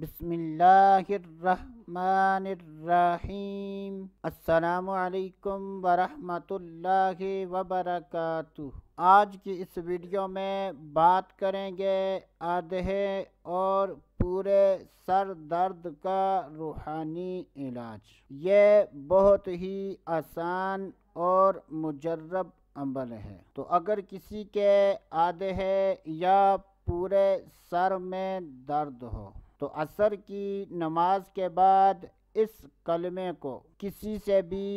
بسم اللہ الرحمن الرحیم۔ السلام علیکم ورحمۃ اللہ وبرکاتہ۔ آج کی اس ویڈیو میں بات کریں گے آدھے اور پورے سر درد کا روحانی علاج۔ یہ بہت ہی آسان اور مجرب عمل ہے، تو اگر کسی کے آدھے یا پورے سر میں درد ہو تو عصر کی نماز کے بعد اس کلمے کو کسی سے بھی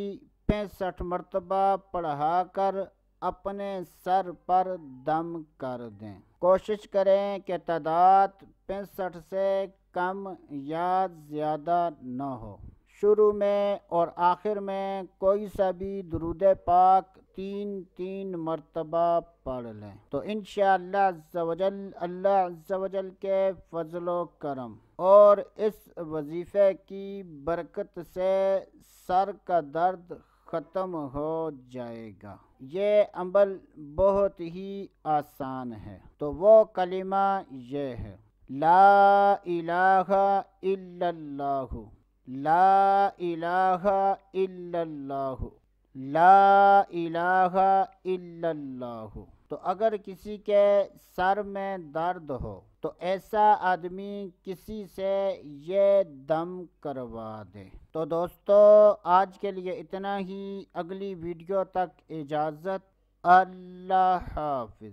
65 مرتبہ پڑھا کر اپنے سر پر دم کر دیں۔ کوشش کریں کہ تعداد 65 سے کم یا زیادہ نہ ہو۔ شروع میں اور آخر میں کوئی سا بھی درود پاک 3 مرتبہ پڑھ لیں تو انشاءاللہ اللہ عز و جل کے فضل و کرم اور اس وظیفے کی برکت سے سر کا درد ختم ہو جائے گا۔ یہ عمل بہت ہی آسان ہے، تو وہ کلمہ یہ ہے: لا الہ الا اللہ، لا الہ الا اللہ، لا الہ الا اللہ۔ تو اگر کسی کے سر میں درد ہو تو ایسا آدمی کسی سے یہ دم کروا دے۔ تو دوستو، آج کے لیے اتنا ہی۔ اگلی ویڈیو تک اجازت۔ اللہ حافظ۔